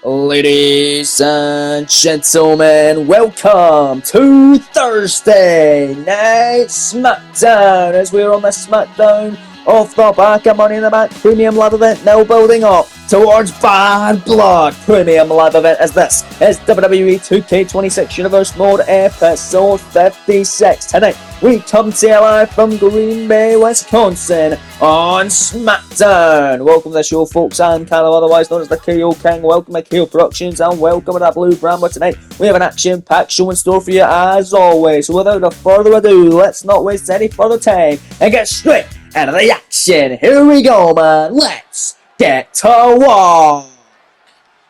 Ladies and gentlemen, welcome to Thursday Night SmackDown as we're on the SmackDown off the back of Money in the Bank Premium Live Event, now building up towards Bad Blood Premium Live Event as this is WWE 2K26 Universe Mode episode 56. Tonight we come to you live from Green Bay, Wisconsin on SmackDown. Welcome to the show, folks. I'm Kyle, otherwise known as the KO King. Welcome to KO Productions and welcome to that Blue Brand. But tonight we have an action-packed show in store for you as always. So without further ado, let's not waste any further time and get straight into the action. Here we go, man. Let's get to war.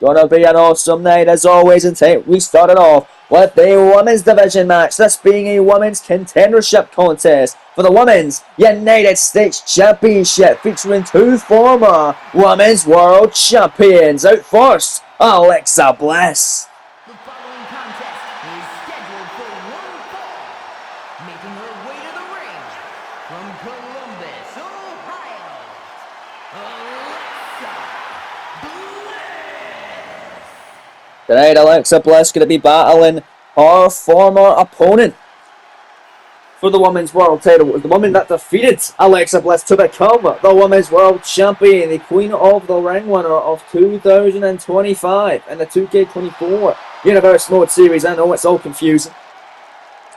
Gonna be an awesome night as always, and tonight we started off with the Women's Division match, this being a Women's Contendership contest for the Women's United States Championship, featuring two former Women's World Champions. Out first, Alexa Bliss. The following contest is scheduled for one fall, making her way to the ring from Columbus, Ohio, Alexa Bliss. Tonight, Alexa Bliss going to be battling her former opponent for the Women's World title. It was the woman that defeated Alexa Bliss to become the Women's World Champion, the Queen of the Ring winner of 2025 and the 2K24 Universe Mode Series. I know it's all confusing,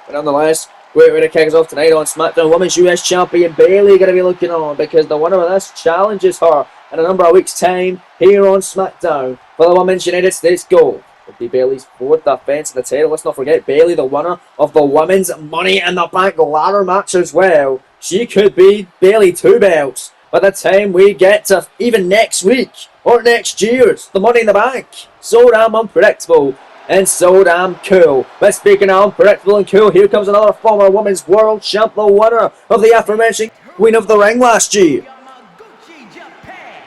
but nonetheless, we're going to kick us off tonight on SmackDown. Women's US Champion Bayley going to be looking on because the winner of this challenges her in a number of weeks' time here on SmackDown for the Women's United States Gold. It'll be Bayley's fourth defense of the title. Let's not forget Bayley, the winner of the Women's Money in the Bank ladder match as well. She could be Bayley 2 belts by the time we get to even next week or next year's the Money in the Bank. So damn unpredictable and so damn cool. But speaking of unpredictable and cool, here comes another former Women's World Champ, the winner of the aforementioned Queen of the Ring last year. Yamaguchi, Japan,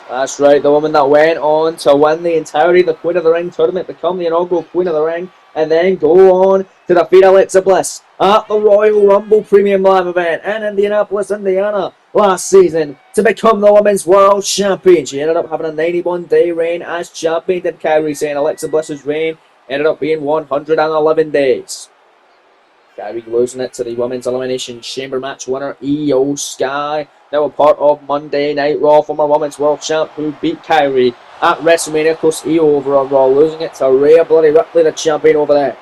That's right, the woman that went on to win the entirety of the Queen of the Ring tournament, become the inaugural Queen of the Ring, and then go on to defeat Alexa Bliss at the Royal Rumble Premium Live Event in Indianapolis, Indiana last season to become the Women's World Champion. She ended up having a 91-day reign as champion, did Kyrie saying Alexa Bliss's reign ended up being 111 days. Kyrie losing it to the Women's Elimination Chamber match winner Io Sky. They were part of Monday Night Raw, former Women's World Champ who beat Kyrie at WrestleMania. Of course, Io over on Raw, losing it to Rhea Bloody Ripley, the champion over there.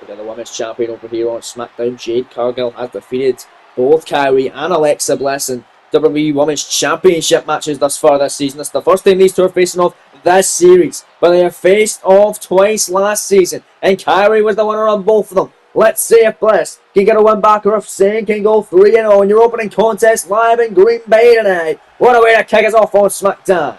The Women's Champion over here on SmackDown, Jade Cargill, has defeated both Kyrie and Alexa Bliss in WWE Women's Championship matches thus far this season. It's the first time these two are facing off this series, but they have faced off twice last season, and Kyrie was the winner on both of them. Let's see if Bliss can get a win back or if Sane can go 3-0 in your opening contest live in Green Bay tonight. What a way to kick us off on SmackDown.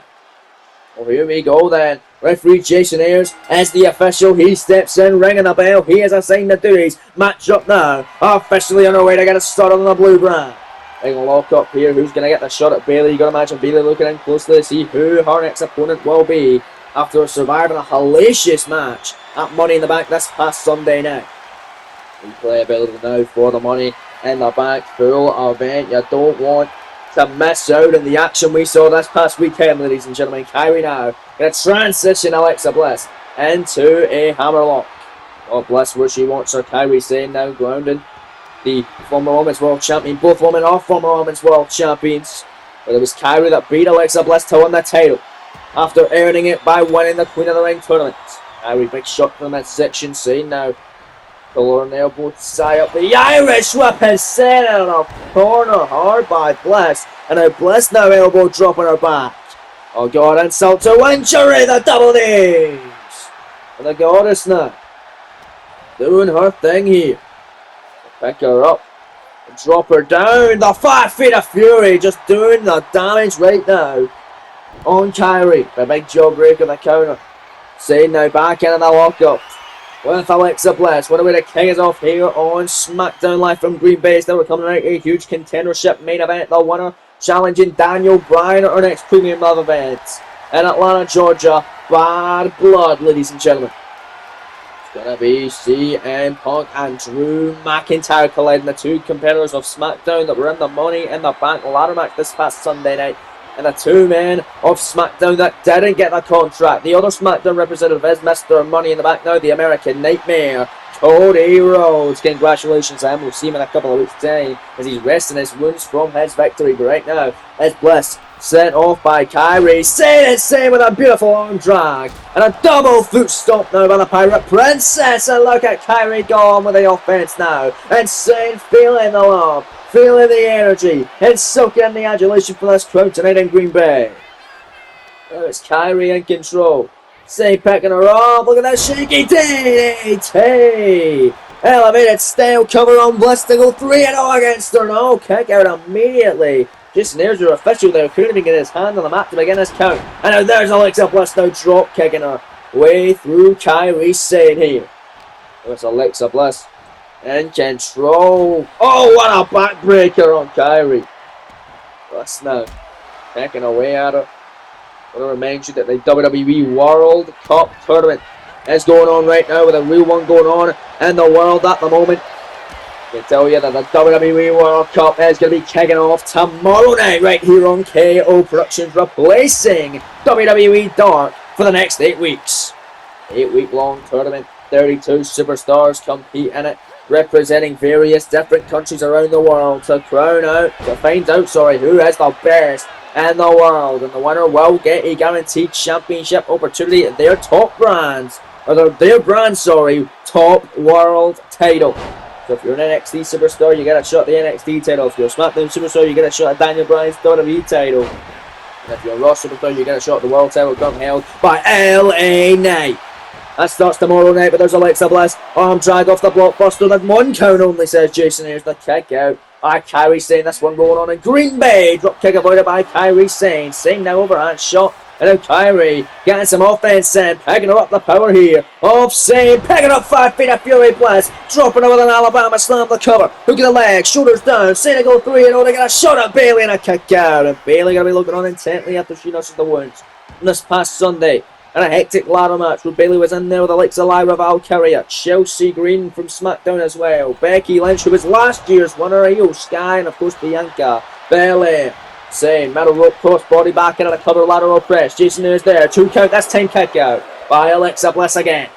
Well, here we go then. Referee Jason Ayers as the official. He steps in, ringing the bell. He is assigned the duties. Match up now. Officially on our way to get a start on the Blue Brand. Big lock up here. Who's going to get the shot at Bayley? You got to imagine Bayley looking in closely to see who her next opponent will be after surviving a hellacious match at Money in the Bank this past Sunday night. Replayability now for the Money in the Bank full event. You don't want to miss out on the action we saw this past weekend, ladies and gentlemen. Kyrie now going to transition Alexa Bliss into a hammerlock. Oh, Bliss where she wants her. Kyrie saying now grounding the former Women's World Champion. Both women are former Women's World Champions. But it was Kyrie that beat Alexa Bliss to win the title after earning it by winning the Queen of the Ring tournament. Kyrie, big shot from the midsection, saying now pull her elbow to tie up the Irish whip and set it in a corner hard by Bliss. And now Bliss now elbow dropping her back. Oh God, insult to injury, the double knees. And the Goddess now doing her thing here. Pick her up and drop her down. The 5 feet of fury just doing the damage right now on Kyrie. The big jawbreaker, the counter. Saying now back into the lockup with Alexa Bliss. What a way to kick us off here on SmackDown live from Green Bay. Still we're coming out a huge contendership main event. The winner challenging Daniel Bryan at our next premium live event in Atlanta, Georgia. Bad Blood, ladies and gentlemen. Gonna be CM Punk and Drew McIntyre colliding, the two competitors of SmackDown that were in the Money in the Bank ladder match this past Sunday night. And the two men of SmackDown that didn't get the contract. The other SmackDown representative is Mr. Money in the Bank now, the American Nightmare, Cody Rhodes. Congratulations to him. We'll see him in a couple of weeks' time as he's resting his wounds from his victory. But right now, it's Bliss sent off by Kairi Sane with a beautiful arm drag and a double foot stomp now by the Pirate Princess. And look at Kairi go on with the offense now. And Sane feeling the love, feeling the energy, and soaking in the adulation for this crowd tonight in Green Bay. Now it's Kairi in control. Sane picking her up. Look at that shaky DDT. Elevated style cover on Bliss to go 3-0 against her. No, kick out immediately. Jason there's your official there. Couldn't even get his hand on the mat to begin this count. And now there's Alexa Bliss now drop kicking her way through Kairi Sane here. There's Alexa Bliss in control. Oh, what a backbreaker on Kairi. Bliss now kicking away at her. I want to remind you that the WWE World Cup tournament is going on right now, with a real one going on in the world at the moment. I can tell you that the WWE World Cup is going to be kicking off tomorrow night right here on KO Productions, replacing WWE Dark for the next 8 weeks. 8-week long tournament, 32 superstars compete in it, representing various different countries around the world to find out who is the best in the world, and the winner will get a guaranteed championship opportunity at their top world title. So if you're an NXT superstar, you get a shot at the NXT title. If you're a SmackDown superstar, you get a shot at Daniel Bryan's WWE title. And if you're a Raw superstar, you get a shot at the world title currently held by LA Knight. That starts tomorrow night, but there's Alexa Bliss. Arm drag off the blockbuster. Then 1 count only, says Jason. Here's the kick out. Kairi Sane, this one going on in Green Bay. Drop kick avoided by Kairi Sane. Sane now overhand shot. And now Kairi getting some offense in, picking her up the power here of Sane, picking up 5 feet of Fury Bliss, dropping her with an Alabama slam the cover, hook of the leg, shoulders down, Sane go 3-0, they get a shot at Bayley and a kick out, and Bayley going to be looking on intently after she nurses the wounds from this past Sunday. And a hectic ladder match where Bayley was in there with the likes of Lyra Valkyria, Chelsea Green from SmackDown as well, Becky Lynch, who was last year's winner, Io Sky, and of course Bianca Belair. Same middle rope cross body back in at a cover lateral press. Jason is there. 2 count. This time kick out by Alexa Bliss again.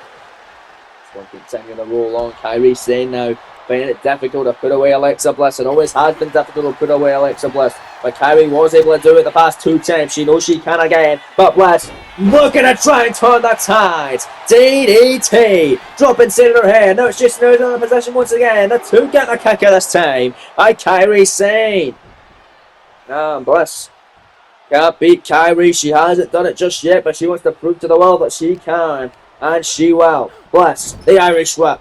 This one continuing to roll on. Kairi Sane now finding it difficult to put away Alexa Bliss. It always has been difficult to put away Alexa Bliss. But Kairi was able to do it the past 2 times. She knows she can again. But Bliss looking to try and turn the tides. DDT. Dropping Sane in her head. Now it's Jason in the position once again. The 2 get the kick out this time by Kairi Sane. Bliss can't beat Kairi. She hasn't done it just yet, but she wants to prove to the world that she can, and she will. Bliss, the Irish whip.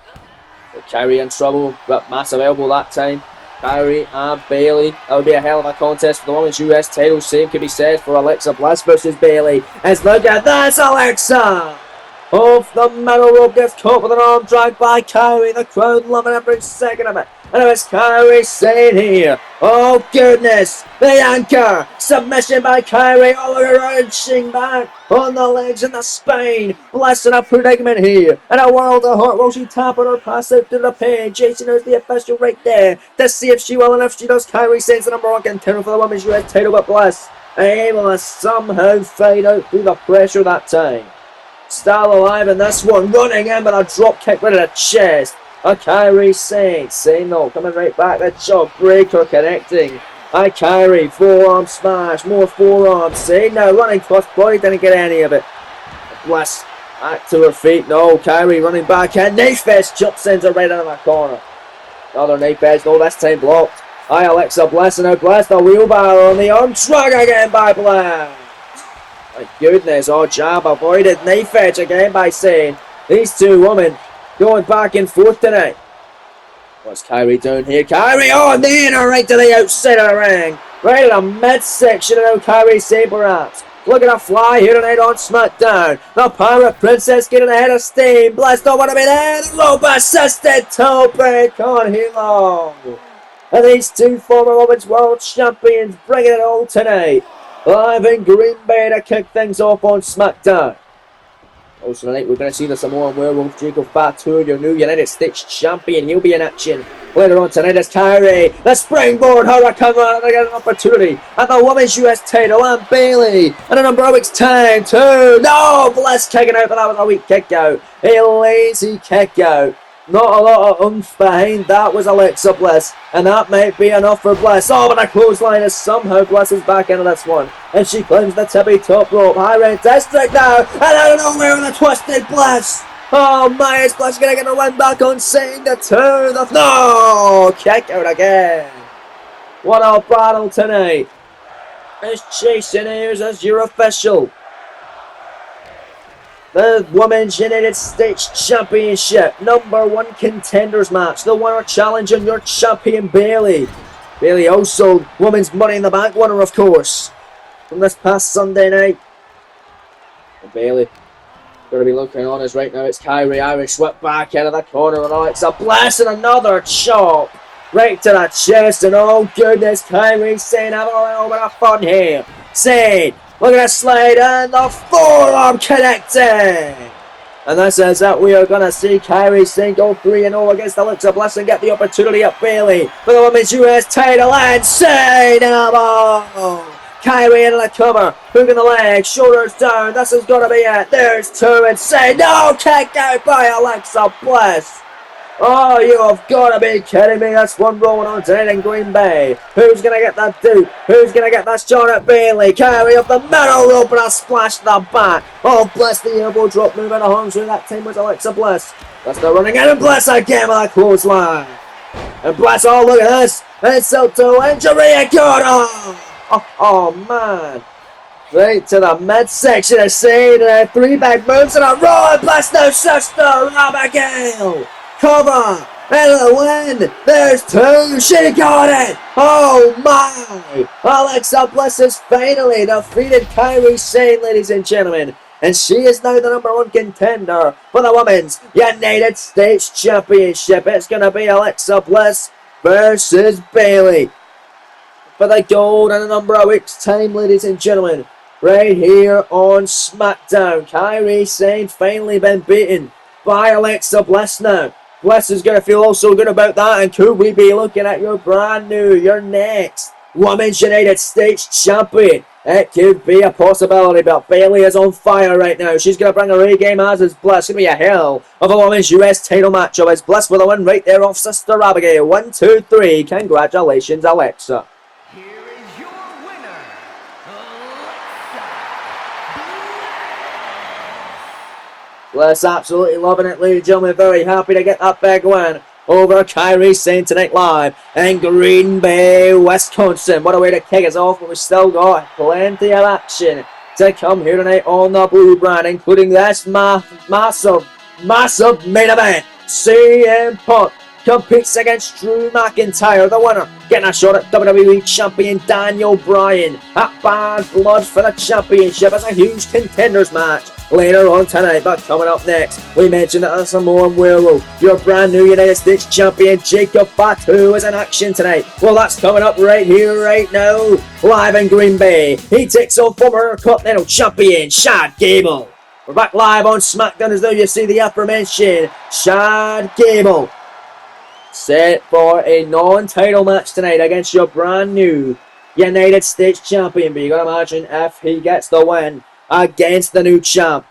But Kairi in trouble, but massive elbow that time. Kairi and Bayley. That would be a hell of a contest for the Women's US title. Same could be said for Alexa Bliss versus Bayley. As look at this, Alexa! Off the middle rope, gets caught with an arm drag by Kairi. The crowd loving every second of it. And now it's Kairi Sane here. Oh goodness. The anchor. Submission by Kairi. All wrenching back on the legs and the spine. Bliss in a predicament here. And a world of hurt. Will she tap on her pass out to the pin? Jason is the official right there to see if she will. And if she does, Kairi Sane's the number 1 contender for the Women's US title. But Bliss able to somehow fight out through the pressure that time. Still alive in this one. Running in with a drop kick right in the chest. Kairi Sane. Sane though coming right back. The jawbreaker connecting. Kairi. Forearm smash. More forearms. Sane now running cross body. Didn't get any of it. Bliss back to her feet. No. Kairi running back in. Knife Fest jump sends her right into the corner. Another knife edge. No, this time blocked. Alexa Bliss. And now Bliss the wheelbarrow on the arm drag again by Bliss. My goodness. Oh, jab avoided. Knife edge again by Sane. These two women going back and forth tonight. What's Kairi doing here? Kairi on the inner right to the outside of the ring. Right in the midsection of Kairi Saber-Apps. Looking to fly here tonight on SmackDown. The Pirate Princess getting ahead of steam. Bliss don't want to be there. The rope assisted toe break on Hilo. And these two former Women's World Champions bringing it all tonight. Live in Green Bay to kick things off on SmackDown. Also tonight, we're going to see the Samoan Werewolf, Jacob Fatu, your new United States champion. He'll be in action. Later on tonight is Kyrie, the springboard hurricane, they get an opportunity at the women's US title, and Bailey, and a number of weeks' time, too. No, Bliss kicking out, but that was a weak kick out. A lazy kick out. Not a lot of oomph behind that was Alexa Bliss, and that might be enough for Bliss. Oh, but a clothesline is somehow Bliss is back into this one, and she claims the tippy top rope. High red district now, and out of nowhere with a twisted Bliss. Oh my, is Bliss gonna get a win back on saying the two? No, kick out again. What a battle tonight. It's Jason Ayers as your official. The Women's United States Championship #1 contenders match. The winner challenging your champion Bailey. Bailey also Women's Money in the Bank winner, of course, from this past Sunday night. And Bailey going to be looking on us right now. It's Kyrie Irish whip back out of the corner, and it's a blast and another chop right to the chest. And oh goodness, Kyrie saying having a little bit of fun here. Saying, look at that slide and the forearm connecting. And this is it. We are going to see Kyrie Sane go 3-0 against Alexa Bliss and get the opportunity at Bailey for the Women's US title. And Sane elbow. Kyrie into the cover, hook in the leg, shoulders down. This is going to be it. There's two and Sane. No, kick out by Alexa Bliss. Oh, you have got to be kidding me. That's one rolling on tonight in Green Bay. Who's going to get that dude? Who's going to get that shot at Bailey? Kyrie up the middle rope and a splash to the back. Oh, Bliss, the elbow drop moving the arms through. That time was Alexa Bliss. That's the running in, and Bliss again with a clothesline. And Bliss, oh, look at this. Insult to injury and good. Oh, man. Right to the midsection of Sane, and 3 back moves and a roll, and Bliss no sister, Abigail. Cover, into the win, there's 2, she got it, oh my, Alexa Bliss has finally defeated Kyrie Sane, ladies and gentlemen, and she is now the #1 contender for the Women's United States Championship. It's going to be Alexa Bliss versus Bailey for the gold in a number of weeks' time, ladies and gentlemen, right here on SmackDown. Kyrie Sane finally been beaten by Alexa Bliss now. Bliss is going to feel also good about that, and could we be looking at your brand new, your next Women's United States Champion? It could be a possibility, but Bailey is on fire right now. She's going to bring a re-game, as is Bliss. It's going to be a hell of a Women's US title matchup as Bliss with a win right there off Sister Abigail. 1, 2, 3. Congratulations, Alexa. Here is your winner, Bliss absolutely loving it, ladies and gentlemen. Very happy to get that big win over Kyrie Sane tonight live in Green Bay, Wisconsin. What a way to kick us off, but we've still got plenty of action to come here tonight on the Blue Brand, including this massive main event. CM Punk competes against Drew McIntyre, the winner, getting a shot at WWE Champion Daniel Bryan. At Bad Blood for the championship as a huge contenders match later on tonight. But coming up next, we mentioned that the Samoan Werewolf, your brand new United States champion Jacob Fatu, is in action tonight. Well, that's coming up right here, right now, live in Green Bay. He takes on former Continental Champion Chad Gable. We're back live on SmackDown as though you see the aforementioned Chad Gable set for a non-title match tonight against your brand new United States champion. But you gotta imagine if he gets the win against the new champ,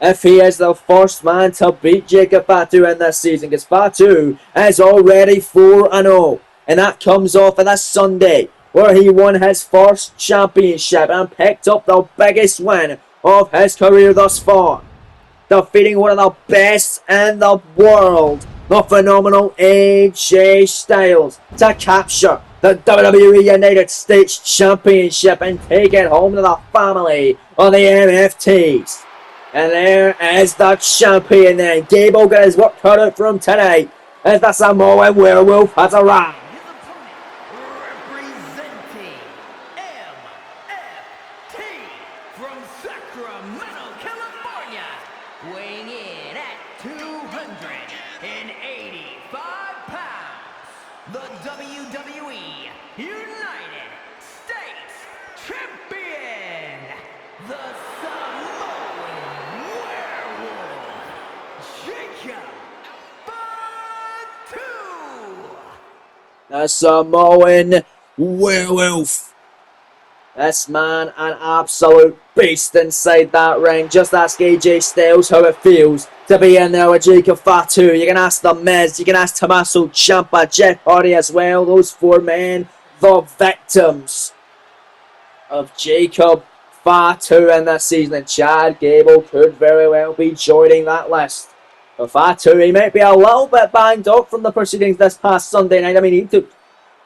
if he is the first man to beat Jacob Fatu in this season, because Fatu is already 4-0, and that comes off of this Sunday where he won his first championship and picked up the biggest win of his career thus far, defeating one of the best in the world, the phenomenal AJ Styles, to capture the WWE United States Championship and take it home to the family of the MFTs. And there is the champion then. Gable got his work cut out for him tonight as the Samoan Werewolf has arrived. representing MFT from Sacramento, California, weighing in at 285 pounds, the WWE United States Champion, the Samoan Werewolf. The Samoan Werewolf. This man, an absolute beast inside that ring. Just ask AJ Styles how it feels to be in there with Jacob Fatu. You can ask The Miz, you can ask Tommaso Ciampa, Jeff Hardy as well. Those 4 men, the victims of Jacob Fatu in this season. And Chad Gable could very well be joining that list. But Fatu, he might be a little bit banged up from the proceedings this past Sunday night. I mean, he took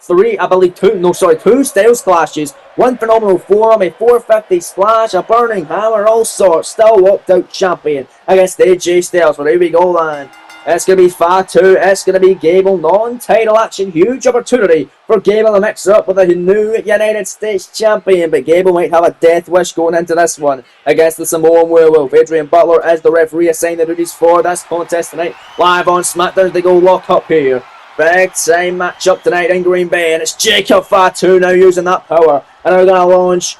two Styles clashes, 1 phenomenal forearm, a 450 splash, a burning hammer, all sorts. Still walked out champion against AJ Styles. But here we go, man. It's going to be Fatu, it's going to be Gable, non-title action, huge opportunity for Gable to mix up with a new United States champion, but Gable might have a death wish going into this one against the Samoan Werewolf. Adrian Butler is the referee assigned the duties for this contest tonight, live on SmackDown. They go lock up here. Big time matchup tonight in Green Bay, and it's Jacob Fatu now using that power, and they're going to launch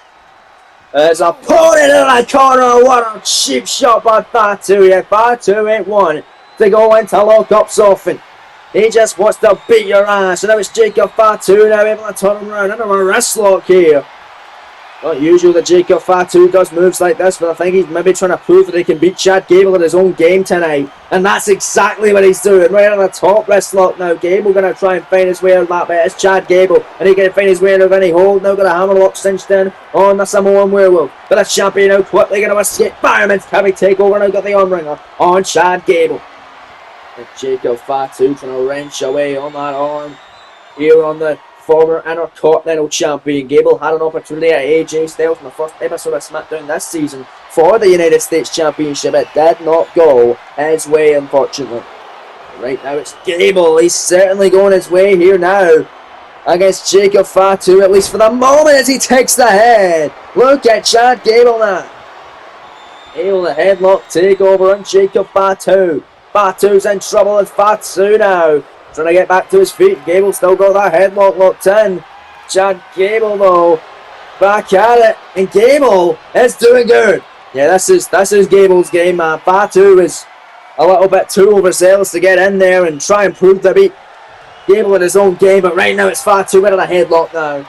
as a opponent in the corner. What a cheap shot by Fatu. Yeah, Fatu ain't one to go into lockups often. He just wants to beat your ass. And now it's Jacob Fatu now able to turn him around into a wrist lock here. Not usual that Jacob Fatu does moves like this, but I think he's maybe trying to prove that he can beat Chad Gable at his own game tonight. And that's exactly what he's doing. Right on the top wrist lock now. Gable going to try and find his way out of that bit. It's Chad Gable, and he can find his way out of any hold. Now got a hammer lock cinched in on the Samoan Werewolf. But the champion now quickly going to escape. Fireman's Cabby takeover. Now got the arm wringer on Chad Gable. And Jacob Fatu trying to wrench away on that arm here on the former Intercontinental Champion. Gable had an opportunity at AJ Styles in the first episode of SmackDown this season for the United States Championship. It did not go his way, unfortunately. Right now it's Gable. He's certainly going his way here now against Jacob Fatu, at least for the moment, as he takes the head. Look at Chad Gable now. Able to headlock takeover on Jacob Fatu. Fatu's in trouble with Fatu now. Trying to get back to his feet. Gable still got that headlock locked in. Chad Gable though, back at it. And Gable is doing good. Yeah, this is Gable's game, man. Fatu is a little bit too overzealous to get in there and try and prove to beat Gable in his own game. But right now it's Fatu with a headlock now.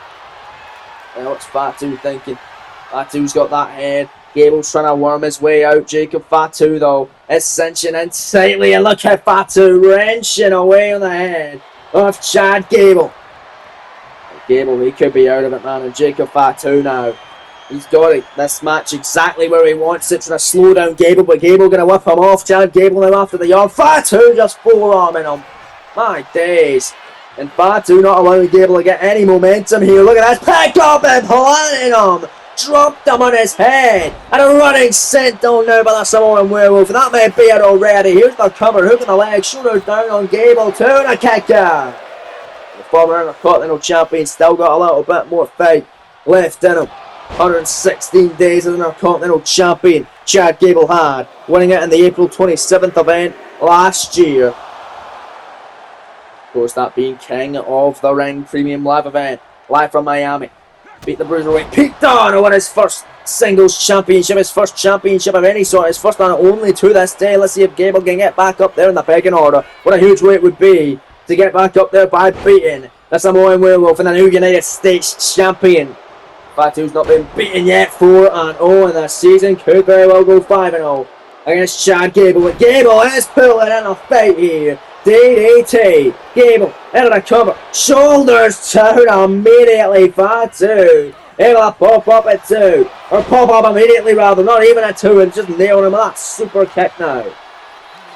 Well, what's Fatu thinking? Fatu's got that head. Gable's trying to worm his way out. Jacob Fatu, though, is cinching in tightly. And look at Fatu wrenching away on the head of Chad Gable. Gable, he could be out of it, man. And Jacob Fatu now. He's got it, this match exactly where he wants it. Trying to slow down Gable, but Gable going to whip him off. Chad Gable now after the arm. Fatu just forearming him. My days. And Fatu not allowing Gable to get any momentum here. Look at that. Pick up and planting him. Dropped him on his head. And a running sent down now by the Samoan Werewolf. And that may be it already. Here's the cover. Hook in the leg. Shoulders down on Gable too. And a kick out. The former Intercontinental Champion still got a little bit more fight left in him. 116 days as an Intercontinental Champion. Chad Gable had. Winning it in the April 27th event last year. Of course, that being King of the Ring Premium Live event. Live from Miami. Beat the Bruiserweight Pete Dunne to win his first singles championship, his first championship of any sort, his first and only to this day. Let's see if Gable can get back up there in the pecking order. What a huge way it would be to get back up there by beating the Samoan Werewolf and the new United States champion. Fatu's not been beaten yet, 4-0 in this season. Could very well go 5-0 against Chad Gable. But Gable is pulling in a fight here. DDT. Gable into the cover. Shoulders down immediately. Fatu able to pop up at 2. Or pop up immediately rather. Not even at 2. And just nailing him with that super kick now.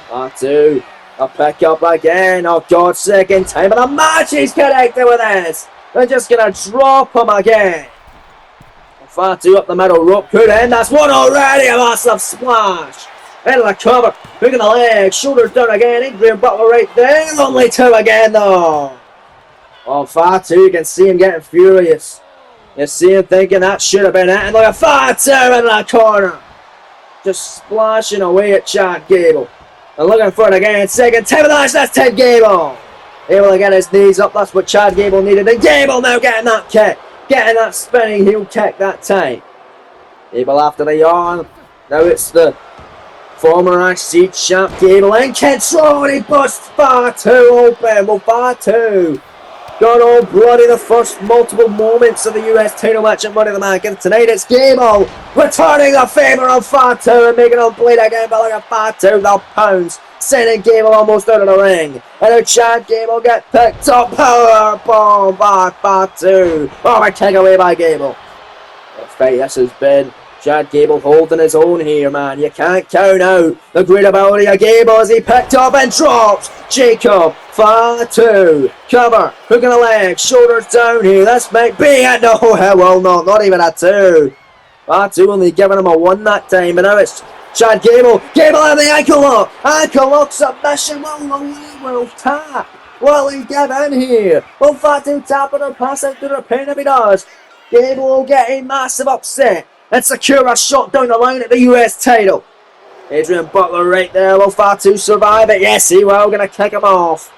Fatu. A pick up again. Oh God, second time. And the match is connected with this. They're just going to drop him again. Fatu up the middle rope. Could end. That's one already. A massive splash. Into the cover, hook in the leg, shoulders down again, Adrian Butler right there, only 2 again though. Oh, Fatu, you can see him getting furious. You see him thinking that should have been it, and look at Fatu in the corner. Just splashing away at Chad Gable. And looking for it again, second time of the match, that's Ted Gable. Able to get his knees up, that's what Chad Gable needed, and Gable now getting that kick, getting that spinning heel kick that time. Gable after the arm, now it's the former IC champ Gable in control, and he busts Fatu open. Well, Fatu gone all bloody. The first multiple moments of the US title match at Money in the Bank. And tonight it's Gable returning the favour of Fatu and making him bleed again. But look at Fatu, the pounds, sending Gable almost out of the ring. And now Chad Gable get picked up. Power bomb by Fatu. Oh, a kick away by Gable. What fight this has been. Chad Gable holding his own here, man. You can't count out the great ability of Gable as he picked up and drops Jacob Fatu. Cover, hook in the leg, shoulders down here. This might be it. No, it will not even a 2. Fatu only giving him a 1 that time, and now it's Chad Gable. Gable in the ankle lock. Ankle lock submission. Will tap. Will he give in here? Will Fatu tap it or pass it through the pin if he does? Gable will get a massive upset and secure a shot down the line at the US title. Adrian Butler right there. Will Fatu survive it? Yes, he will. Gonna kick him off.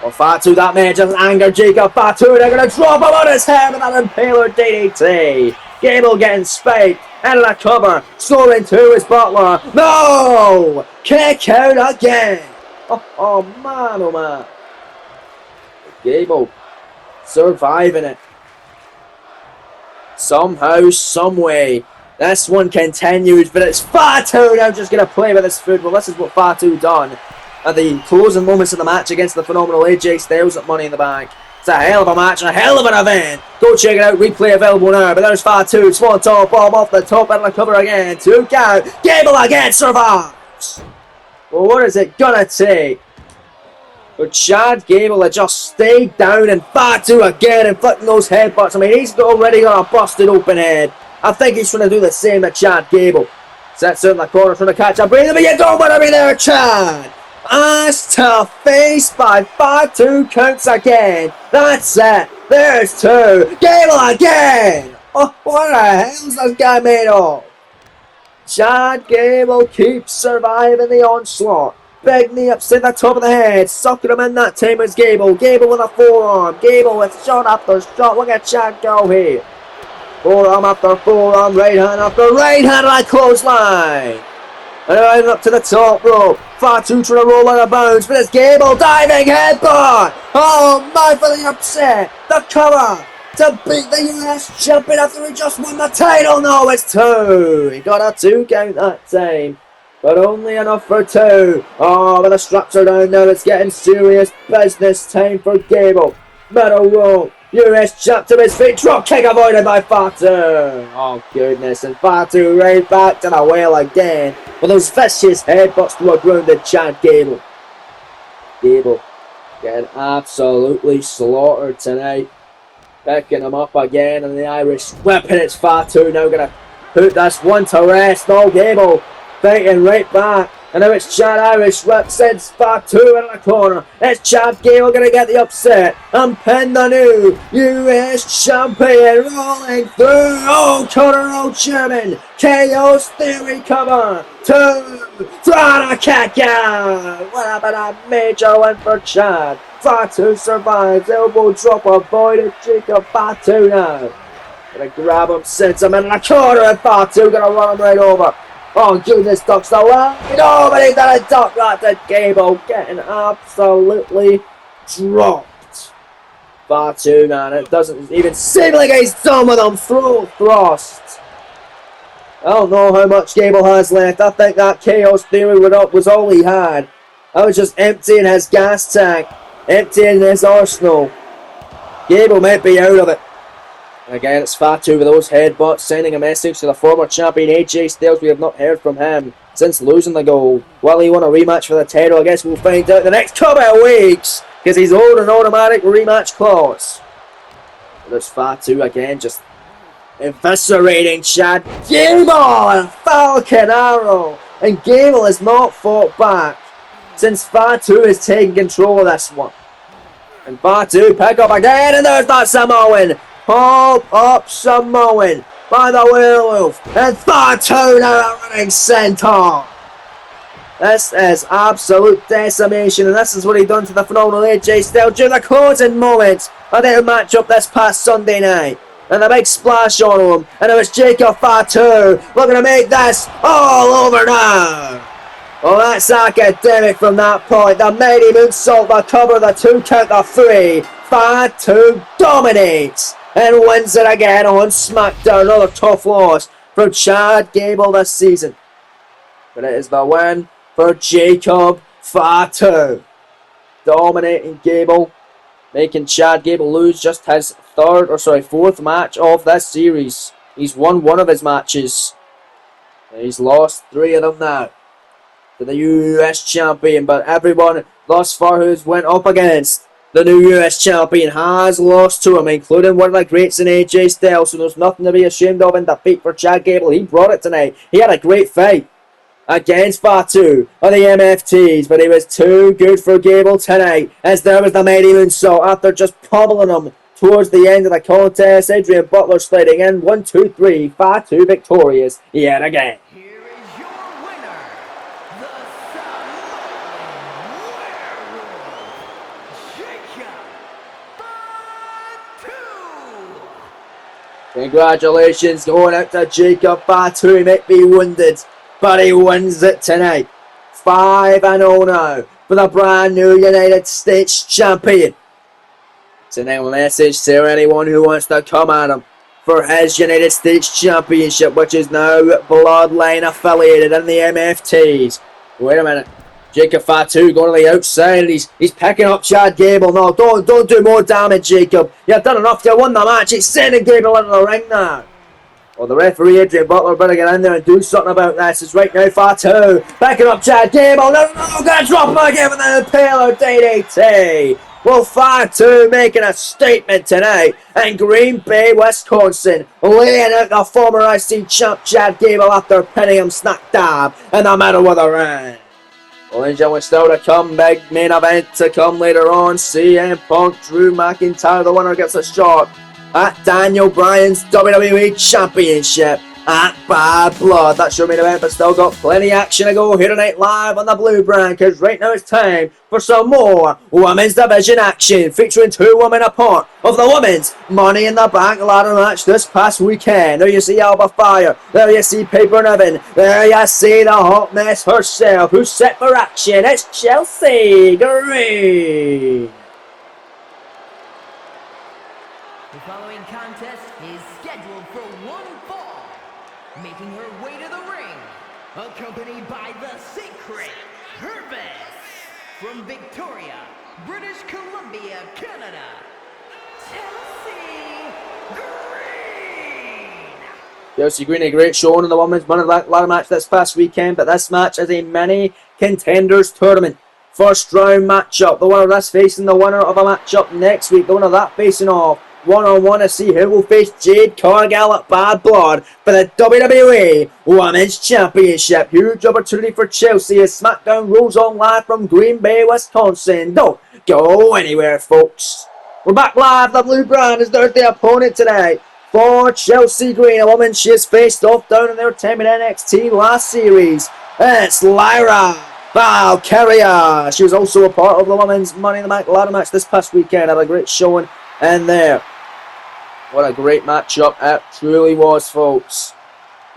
Well, Fatu, that may just anger Jacob Fatu. They're gonna drop him on his head with that impaler DDT. Gable getting spiked. Out of the cover. Scoring 2 is Butler. No! Kick out again. Oh man, oh man. Gable surviving it. Somehow, someway, this one continues, but it's Fatu now just going to play with this food. Well, this is what Fatu done at the closing moments of the match against the phenomenal AJ Styles at Money in the Bank. It's a hell of a match and a hell of an event. Go check it out, replay available now. But there's Fatu, swan top bomb off the top and the cover again. 2 count, Gable again survives. Well, what is it going to take? But Chad Gable had just stayed down and Fatu again inflicting those headbutts. I mean, he's already got a busted open head. I think he's trying to do the same to Chad Gable. Sets out in the corner trying to catch a breather, but you don't want to be there, Chad. Ass to face by Fatu counts again. That's it. There's 2. Gable again. Oh, what the hell's this guy made of? Chad Gable keeps surviving the onslaught. Big knee upset the top of the head. Sucking him in that time was Gable. Gable with a forearm. Gable with shot after shot. Look at Chad go here. Forearm after forearm. Right hand after right hand. Like clothesline. And right up to the top rope. Fatu trying to roll out of bounds. But it's Gable diving headbutt. Oh my, for the upset. The cover to beat the US champion after he just won the title. No, it's 2. He got a 2 count that time. But only enough for 2. Oh, but the straps are down now. It's getting serious business time for Gable. Middle rope. US champ to his feet. Drop kick avoided by Fatu. Oh, goodness. And Fatu right back to the well again. With those vicious headbutts to a grounded Chad Gable. Gable getting absolutely slaughtered tonight. Picking him up again. And the Irish whip. And it's Fatu now going to put this one to rest. No, Gable fighting right back, and now it's Chad Irish whip, sends Fatu in the corner. It's Chad Gable gonna get the upset and pin the new US champion rolling through. Oh, corner road German, Chaos Theory cover. 2, trying to kick out. What happened? A major win for Chad. Fatu survives, elbow drop avoided. Jacob Fatu now. Gonna grab him, sends him in the corner, and Fatu gonna run him right over. Oh goodness, ducks the line. Oh, but he done a duck right to Gable, getting absolutely dropped. Fatu, man, it doesn't even seem like he's done with him. Throat thrust. I don't know how much Gable has left. I think that Chaos Theory was all he had. I was just emptying his gas tank, emptying his arsenal. Gable might be out of it. Again, it's Fatu with those headbutts, sending a message to the former champion AJ Styles. We have not heard from him since losing the gold. Will he want a rematch for the title? I guess we'll find out the next couple of weeks, because he's owed an automatic rematch clause. There's Fatu again, just eviscerating Chad Gable and Falcon Arrow. And Gable has not fought back since Fatu has taken control of this one. And Fatu pick up again, and there's that Samoan. Pop up Samoan by the werewolf. And Fatu now running centaur. This is absolute decimation, and this is what he done to the phenomenal AJ Styles during the closing moments of their matchup this past Sunday night. And a big splash on him, and it was Jacob Fatu looking to make this all over now. Well, that's academic from that point. The mighty moonsault, the cover, the 2 count, the 3. Fatu dominates and wins it again on SmackDown. Another tough loss from Chad Gable this season. But it is the win for Jacob Fatu. Dominating Gable, making Chad Gable lose just his fourth match of this series. He's won one of his matches. He's lost 3 of them now to the US champion, but everyone thus far who's went up against the new US champion has lost to him, including one of the greats in AJ Styles, so there's nothing to be ashamed of in defeat for Chad Gable. He brought it tonight. He had a great fight against Fatu on the MFTs, but he was too good for Gable tonight, as there was the mighty moonsault after just pummeling him towards the end of the contest. Adrian Butler sliding in. 1, 2, 3. Fatu victorious yet again. Here is your winner, the Samoan Werewolf, Jacob Fatu. Congratulations going out to Jacob Fatu. He might be wounded, but he wins it tonight. 5-0 now for the brand new United States champion. Sending a message to anyone who wants to come at him for his United States Championship, which is now Bloodline affiliated in the MFTs. Wait a minute. Jacob Fatu going to the outside. He's picking up Chad Gable. No, don't do more damage, Jacob. You've done enough to win the match. He's sending Gable into the ring now. Well, the referee, Adrian Butler, better get in there and do something about this. It's right now Fatu backing up Chad Gable. No, gonna drop him again with the Impale DDT. Well, Fatu making a statement tonight in Green Bay, Wisconsin, laying out the former IC champ Chad Gable after pinning him smack dab in the middle of the ring. Well, engine still to come, big main event to come later on. CM Punk, Drew McIntyre, the winner gets a shot at Daniel Bryan's WWE Championship at Bad Blood. That's your main event, but still got plenty of action to go here tonight live on the Blue Brand, because right now it's time for some more Women's Division action, featuring 2 women a part of the Women's Money in the Bank ladder match this past weekend. There you see Alba Fire, there you see Piper Niven, there you see the hot mess herself, who's set for action. It's Chelsea Green. The following contest is scheduled for one fall. Making her way to the ring, accompanied by the Secret Hervis. From Victoria, British Columbia, Canada, Chelsea Green. Chelsea Green, a great showing in the Women's Money in the Bank ladder match this past weekend, but this match is a mini contenders tournament. First round matchup. The winner of this facing the winner of a matchup next week. The winner of that facing off one-on-one to see who will face Jade Cargill at Bad Blood for the WWE Women's Championship. Huge opportunity for Chelsea as SmackDown rolls on live from Green Bay, Wisconsin. Don't go anywhere, folks. We're back live. The Blue Brand is their opponent today for Chelsea Green, a woman she has faced off down in their time in NXT last series. It's Lyra Valkyria. She was also a part of the Women's Money in the Bank ladder match this past weekend. Had a great showing in there. What a great matchup it truly was, folks.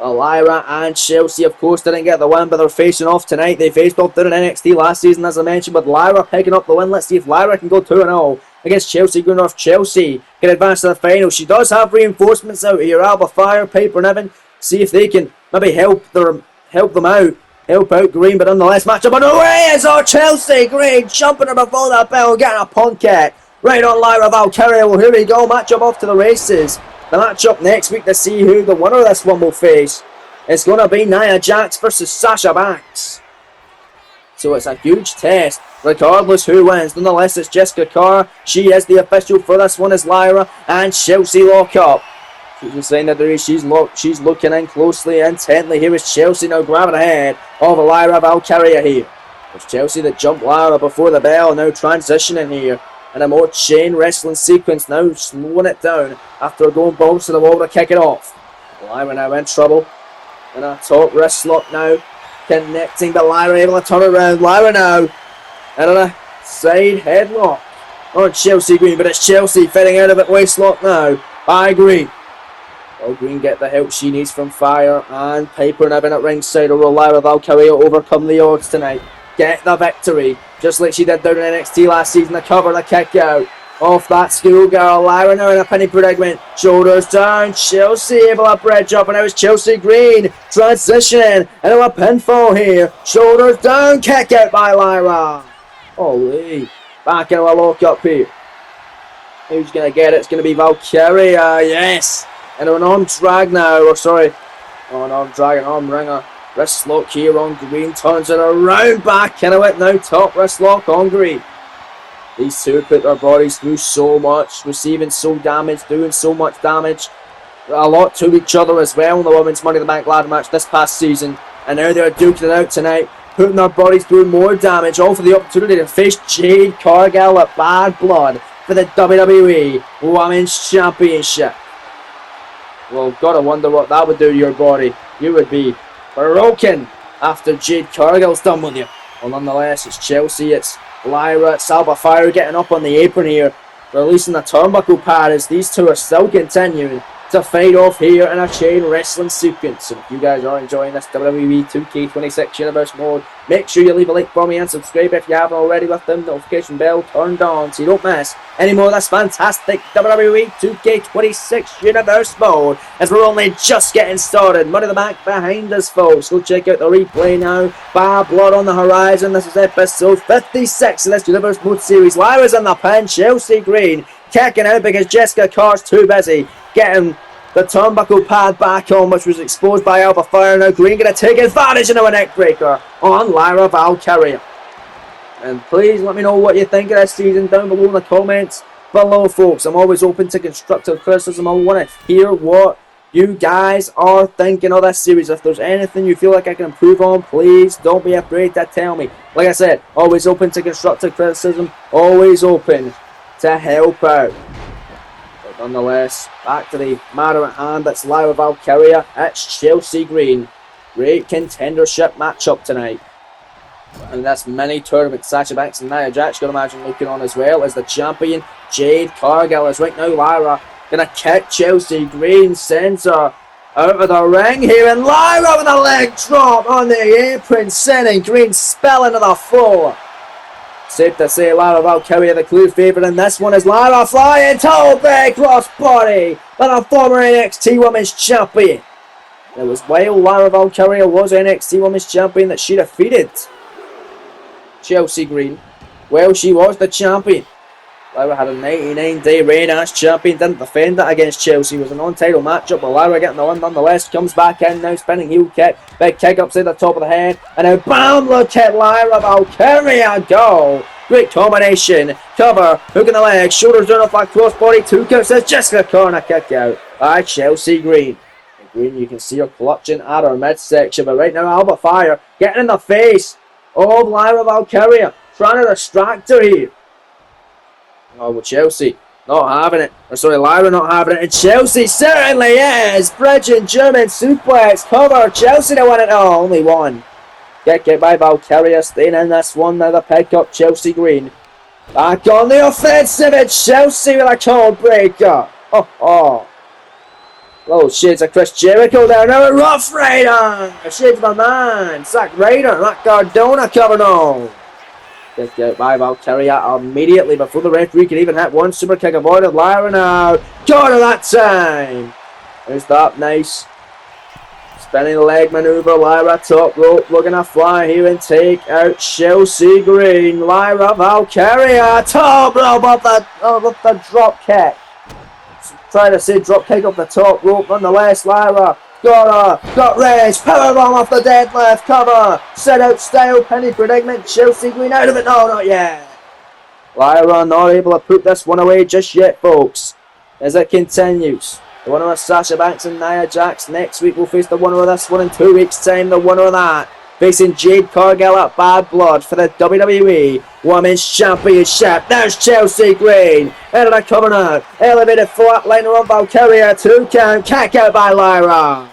Lyra and Chelsea, of course, didn't get the win, but they're facing off tonight. They faced off during NXT last season, as I mentioned, with Lyra picking up the win. Let's see if Lyra can go 2-0 against Chelsea Green, or if Chelsea can advance to the final. She does have reinforcements out here. Alba Fire, Piper Niven. See if they can maybe help them out. Help out Green, but nonetheless, matchup on the way is our Chelsea Green jumping her before the bell, getting a punt kick. Right on Lyra Valkyria. Well, here we go. Matchup off to the races. The matchup next week to see who the winner of this one will face. It's going to be Nia Jax versus Sasha Banks. So it's a huge test, regardless who wins. Nonetheless, it's Jessica Carr. She is the official for this one as Lyra and Chelsea lock up. She's just saying that she's looking in closely, intently. Here is Chelsea now grabbing ahead of Lyra Valkyria here. It's Chelsea that jumped Lyra before the bell, now transitioning here. And a more chain wrestling sequence, now slowing it down after going balls to the wall to kick it off. Lyra now in trouble. And a top wrist lock now. Connecting, but Lyra able to turn around. Lyra now. And on a side headlock on Chelsea Green. But it's Chelsea fitting out of it. Waist lock now by Green. Will Green get the help she needs from Fire and Piper Niven at ringside, or will Lyra Valkyria overcome the odds tonight? Get the victory, just like she did down in NXT last season. The cover, the kick out. Off that schoolgirl, Lyra now in a penny predicament. Shoulders down, Chelsea able to bridge up, and it was Chelsea Green transitioning into a pinfall here. Shoulders down, kick out by Lyra. Holy, back into a lock up here. Who's going to get it? It's going to be Valkyria, yes. Into an arm drag now, or sorry, an arm drag, an arm ringer. Wrist lock here on Green, turns it around, back into it now, top wrist lock on Green. These two put their bodies through so much, receiving so damage, doing so much damage. A lot to each other as well in the Women's Money in the Bank ladder match this past season. And now they're duking it out tonight, putting their bodies through more damage, all for the opportunity to face Jade Cargill at Bad Blood for the WWE Women's Championship. Well, gotta wonder what that would do to your body. You would be broken after Jade Cargill's done with you. Well, nonetheless, it's Chelsea, it's Lyra, it's Alba Fire getting up on the apron here, releasing the turnbuckle pad as these two are still continuing to fight off here in a chain wrestling sequence. And if you guys are enjoying this WWE 2K26 Universe mode, make sure you leave a like for me and subscribe if you haven't already with the notification bell turned on so you don't miss any more of this fantastic WWE 2K26 Universe mode, as we're only just getting started. Money in the Bank behind us, folks. Go check out the replay now. Bad Blood on the horizon. This is episode 56 of this Universe mode series. Lyra's in the pin. Chelsea Green kicking out because Jessica Carr's too busy getting the turnbuckle pad back on, which was exposed by Alba Fire. Now Green going to take advantage into a neck breaker on Lyra Valkyria. And please let me know what you think of this season down below in the comments below, folks. I'm always open to constructive criticism. I want to hear what you guys are thinking of this series. If there's anything you feel like I can improve on, please don't be afraid to tell me. Like I said, always open to constructive criticism, always open to help out. But nonetheless, back to the matter at hand. It's Lyra Valkyria, it's Chelsea Green. Great contendership matchup tonight. And that's mini tournament. Sasha Banks and Nia Jax, got to imagine, looking on as well as the champion Jade Cargill. Is right now Lyra gonna kick Chelsea Green, sends her out of the ring here, and Lyra with a leg drop on the apron, sending Green spilling to the floor. Safe to say Lyra Valkyria the clue favourite in this one, as Lyra flying toe big cross body by the former NXT Women's Champion. It was while Lyra Valkyria was NXT Women's Champion that she defeated Chelsea Green. Well, she was the champion. Lyra had a 99-day reign as champion, didn't defend it against Chelsea. It was a non-title matchup, but Lyra getting the win nonetheless. Comes back in now, spinning heel kick, big kick upside the top of the head, and now bam, look at Lyra Valkyria go. Great combination, cover, hook in the leg, shoulders down off that crossbody, 2 counts, as Jessica corner kick out by Chelsea Green. And Green, you can see her clutching at her midsection, but right now Alba Fire getting in the face of Lyra Valkyria, trying to distract her here. Oh, well, Chelsea not having it. Or sorry, Lyra not having it. And Chelsea certainly is. Bridging German suplex. Cover. Chelsea to win it. Oh, only one. Kick out by Valkyria. Staying in this one. Now the pick up Chelsea Green. Back on the offensive. It's Chelsea with a cold breaker. Oh. Little shades of Chris Jericho there. Now a Rough Rider. Shades of my man. Zack Ryder. That Cardona cover now. Kick out by Valkyria immediately before the referee can even hit one. Super kick avoided. Lyra now. Got her that time. There's that nice spinning leg maneuver. Lyra top rope looking to fly here and take out Chelsea Green. Lyra Valkyria top rope up the drop kick. Trying to say drop kick up the top rope. Nonetheless, Lyra got her, got raised, powerbomb off the deadlift, cover, set out style, penny predicament, Chelsea Green out of it, no, not yet. Lyra not able to put this one away just yet, folks, as it continues. The winner of Sasha Banks and Nia Jax next week will face the winner of this one in 2 weeks' time, the winner of that, facing Jade Cargill at Bad Blood for the WWE Women's Championship. There's Chelsea Green, into the cover now, elevated flatliner on Valkyria, 2 count, kick out by Lyra.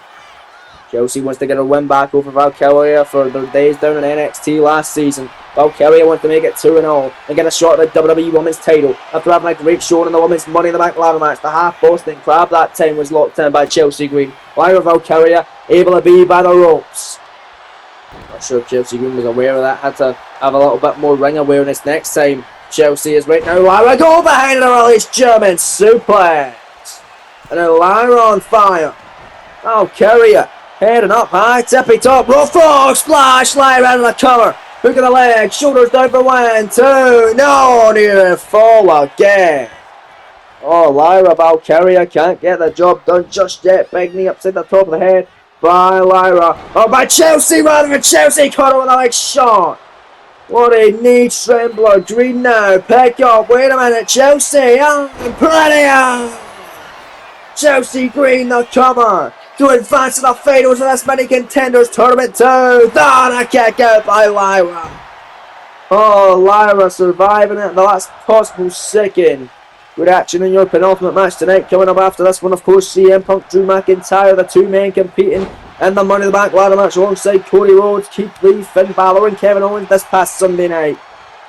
Chelsea wants to get a win back over Valkyria for their days down in NXT last season. Valkyria wants to make it 2-0 and get a shot at the WWE Women's title after having a great showing in the Women's Money in the Bank ladder match. The half Boston Crab that time was locked in by Chelsea Green. Lyra Valkyria able to be by the ropes. Not sure if Chelsea Green was aware of that. Had to have a little bit more ring awareness next time Chelsea is right now. Lyra go behind the release. German suplex. And then Lyra on fire. Valkyria heading up high. Tippy top. Roll frog splash. Lyra in the cover. Hook of the leg. Shoulders down for 1, 2. No, near fall again. Oh, Lyra Valkyria can't get the job done just yet. Big knee upside the top of the head by Lyra. Oh, by Chelsea rather than Chelsea. Caught her with a leg shot. What a knee trembler. Green now. Pick up. Wait a minute. Chelsea. Pretty. Chelsea Green the cover. To advance to the finals of this mini contenders tournament 2. Then a kick out by Lyra. Oh, Lyra surviving it. The last possible second. Good action in your penultimate match tonight. Coming up after this one, of course, CM Punk, Drew McIntyre, the two men competing in the Money in the Bank ladder match alongside Cody Rhodes, Keith Lee, Finn Balor and Kevin Owens this past Sunday night.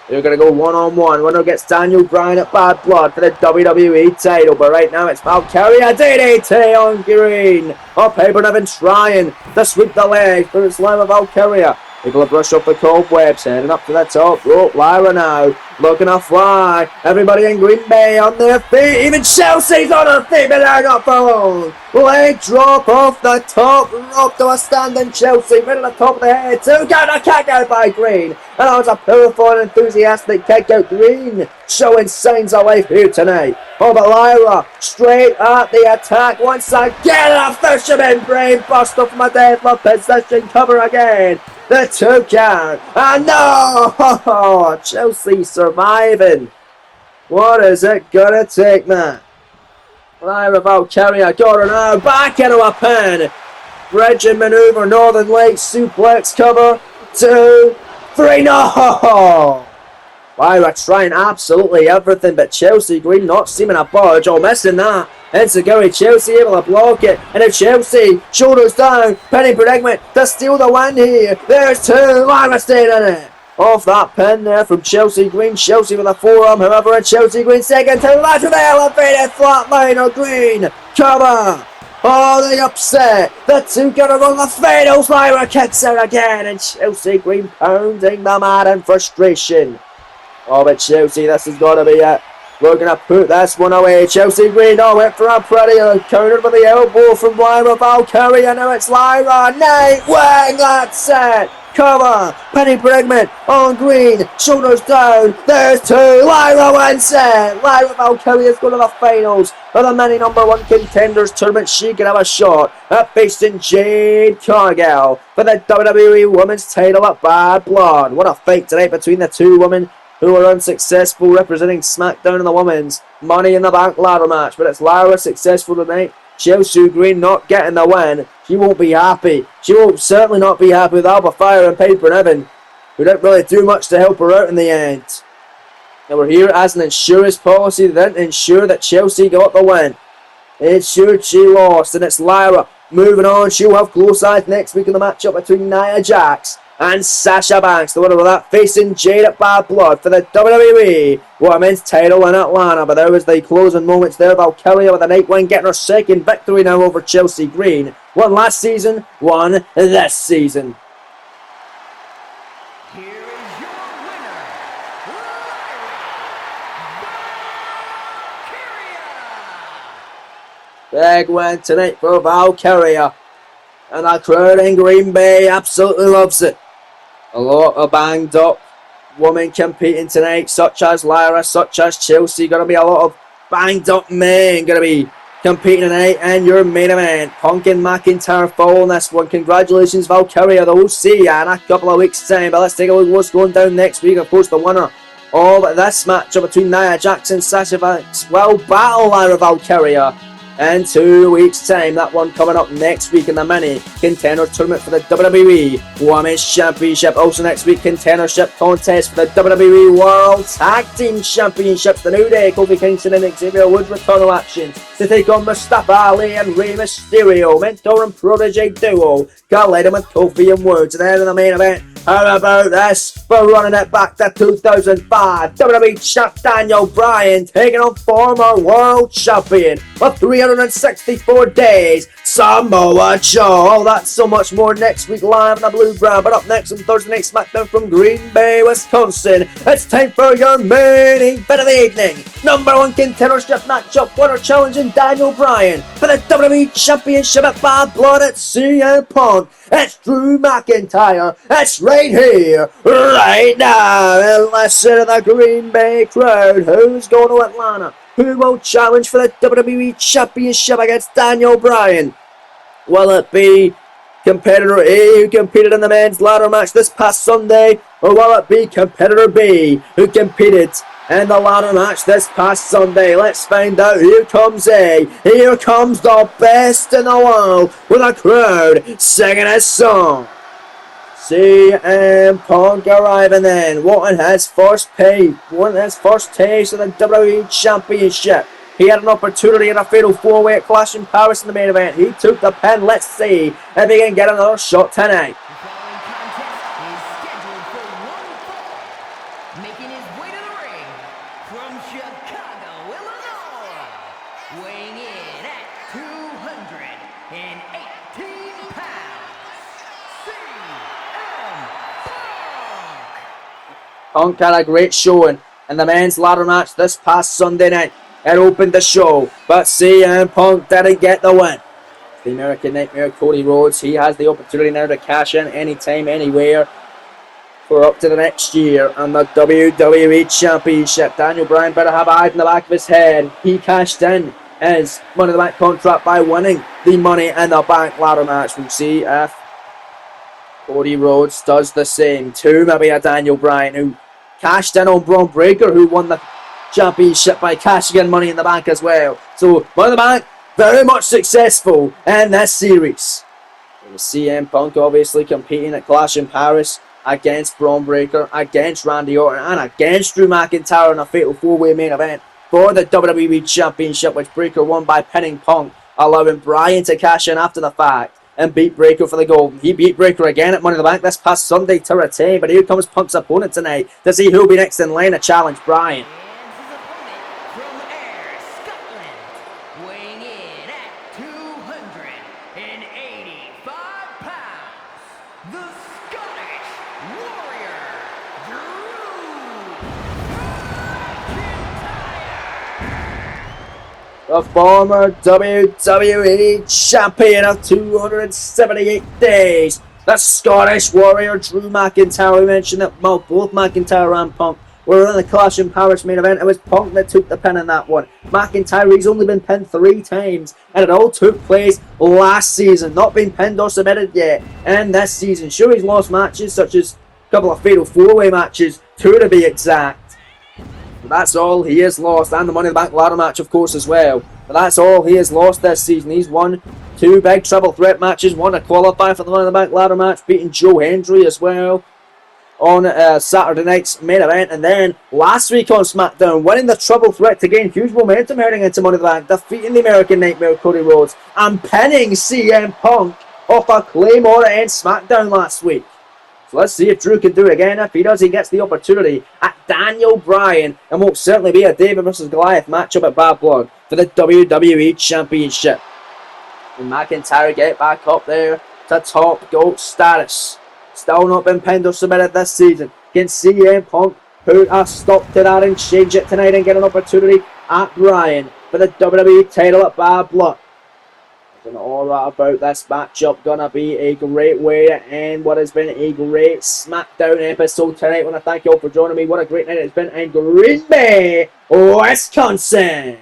They're going to go one-on-one. Winner gets Daniel Bryan at Bad Blood for the WWE title. But right now it's Valkyria DDT on Green. Oh, Piper Niven trying to sweep the leg, but it's Lyra Valkyria. Able to brush up the cobwebs, heading up to the top rope. Lyra now looking to fly. Everybody in Green Bay on their feet. Even Chelsea's on her feet, but they're not for long. Leg drop off the top rope to a standing Chelsea. Right at the top of the head. 2 count, a kick out by Green. And that was a powerful and enthusiastic kick out. Green showing signs of life here tonight. Oh, but Lyra straight at the attack once again. A fisherman brain buster from a deadlift position. Cover again. The 2 count. And no! Chelsea surviving. What is it gonna take, man? Lyra Valkyria got her now. Back into a pin. Bridging maneuver. Northern Lights suplex cover. 2, 3. No! Lyra trying absolutely everything, but Chelsea Green not seeming a budge. Oh, missing that. Enziguri, Chelsea able to block it. And if Chelsea, shoulders down, penny predicament to steal the win here. There's 2. Lyra staying in it. Off that pin there from Chelsea Green. Chelsea with a forearm, however, and Chelsea Green second to left with the elevated flatliner. Green cover. Oh, the upset. The 2 gonna run the finals. Lyra kicks out again, and Chelsea Green pounding the mat in frustration. Oh, but Chelsea, this has got to be it. We're going to put this one away. Chelsea Green, oh, went for a pretty countered with the elbow from Lyra Valkyria. Now it's Lyra. Nightwing, that's it. Cover. Penny predicament on Green. Shoulders down. There's 2. Lyra wins it. Lyra Valkyria's going to the finals of the many #1 contenders tournament. She can have a shot at facing Jade Cargill for the WWE Women's title at Bad Blood. What a fight tonight between the 2 women who were unsuccessful representing SmackDown in the Women's Money in the Bank ladder match. But it's Lyra successful tonight. Chelsea Green not getting the win. She won't be happy. She will certainly not be happy with Alba Fire and Piper Niven, who didn't really do much to help her out in the end. Now we're here as an insurance policy. They didn't ensure that Chelsea got the win. They ensured she lost. And it's Lyra moving on. She'll have close eyes next week in the matchup between Nia Jax and Sasha Banks, the winner of that, facing Jade at Bad Blood for the WWE Women's title in Atlanta. But there was the closing moments there. Valkyria with a night win, getting her second victory now over Chelsea Green. Won last season, won this season. Here is your winner, Valkyria. Big win tonight for Valkyria. And the crowd in Green Bay absolutely loves it. A lot of banged up women competing tonight, such as Lyra, such as Chelsea. Going to be a lot of banged up men going to be competing tonight. And your main event, Punk and McIntyre following this one. Congratulations, Valkyria. We'll see you in a couple of weeks' time. But let's take a look at what's going down next week. Of course, the winner of this matchup between Nia Jax and Sasha Banks will battle Lyra Valkyria in 2 weeks' time. That one coming up next week in the mini contender tournament for the WWE Women's Championship. Also next week, contendership contest for the WWE World Tag Team Championships. The New Day, Kofi Kingston and Xavier Woods return to action to take on Mustafa Ali and Rey Mysterio. Mentor and protege duo colliding with Kofi and Woods. And then in the main event, How about this? We're running it back to 2005. WWE champ Daniel Bryan taking on former world champion for 364 days, Samoa Joe. Oh, that's so much more next week live on the Blue Brand. But up next on Thursday Night SmackDown from Green Bay, Wisconsin, it's time for your main event of the evening. Number 1 contendership matchup winner challenging Daniel Bryan for the WWE Championship at Bad Blood at CM Punk. It's Drew McIntyre. It's right here, right now. And listen to the Green Bay crowd. Who's going to Atlanta? Who will challenge for the WWE Championship against Daniel Bryan? Will it be competitor A, who competed in the men's ladder match this past Sunday? Or will it be competitor B, who competed in the ladder match this past Sunday? Let's find out. Here comes A. Here comes the best in the world with a crowd singing his song. CM Punk arriving then, wanting his first taste of the WWE Championship. He had an opportunity in a fatal 4-way at Clash in Paris in the main event. He took the pin. Let's see if he can get another shot tonight. Making his way to the ring from Chicago, Illinois, weighing in at 218 pounds, CM Punk. Punk had a great showing in the men's ladder match this past Sunday night. It opened the show, but CM Punk didn't get the win. The American Nightmare, Cody Rhodes, he has the opportunity now to cash in anytime, anywhere, for up to the next year on the WWE Championship. Daniel Bryan better have eyes in the back of his head. He cashed in his Money in the Bank contract by winning the Money in the Bank ladder match. We'll see if Cody Rhodes does the same to maybe a Daniel Bryan, who cashed in on Braun Breaker, who won the championship by cashing in Money in the Bank as well. So Money in the Bank, very much successful in this series. And CM Punk obviously competing at Clash in Paris against Braun Breaker, against Randy Orton, and against Drew McIntyre in a fatal 4-way main event for the WWE Championship, which Breaker won by pinning Punk, allowing Bryan to cash in after the fact and beat Breaker for the gold. He beat Breaker again at Money in the Bank this past Sunday to retain, but here comes Punk's opponent tonight to see who'll be next in line to challenge Bryan. The former WWE Champion of 278 days, the Scottish Warrior Drew McIntyre. We mentioned that both McIntyre and Punk were in the Clash in Paris main event. It was Punk that took the pin in that one. McIntyre, he's only been pinned 3 times, and it all took place last season. Not been pinned or submitted yet in this season. Sure, he's lost matches, such as a couple of fatal 4-way matches, 2 to be exact. That's all he has lost, and the Money in the Bank ladder match, of course, as well. But that's all he has lost this season. He's won 2 big triple threat matches, one to qualify for the Money in the Bank ladder match, beating Joe Hendry as well on Saturday night's main event. And then last week on SmackDown, winning the triple threat to gain huge momentum heading into Money in the Bank, defeating the American Nightmare Cody Rhodes, and pinning CM Punk off a Claymore to end SmackDown last week. So let's see if Drew can do it again. If he does, he gets the opportunity at Daniel Bryan, and will certainly be a David versus Goliath matchup at Bad Blood for the WWE Championship. And McIntyre get back up there to top goat status. Still not been pinned or submitted this season. Can CM Punk put a stop to that and change it tonight and get an opportunity at Bryan for the WWE title at Bad Blood? All right about this matchup. Gonna be a great way to end what has been a great SmackDown episode tonight. I want to thank you all for joining me. What a great night it's been in Green Bay, Wisconsin.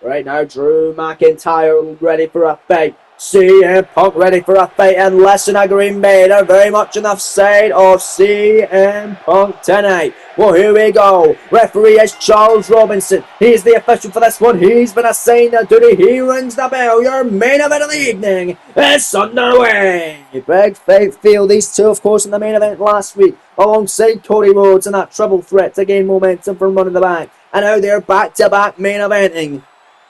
Right now, Drew McIntyre ready for a fight. CM Punk ready for a fight, and listen to Green Bay, they're very much on the side of CM Punk tonight. Well, here we go. Referee is Charles Robinson. He's the official for this one. He's been assigned the duty. He rings the bell. Your main event of the evening is underway. Big fight feel these two, of course, in the main event last week, alongside Cody Rhodes in that triple threat to gain momentum for Money in the Bank. And now they're back-to-back main eventing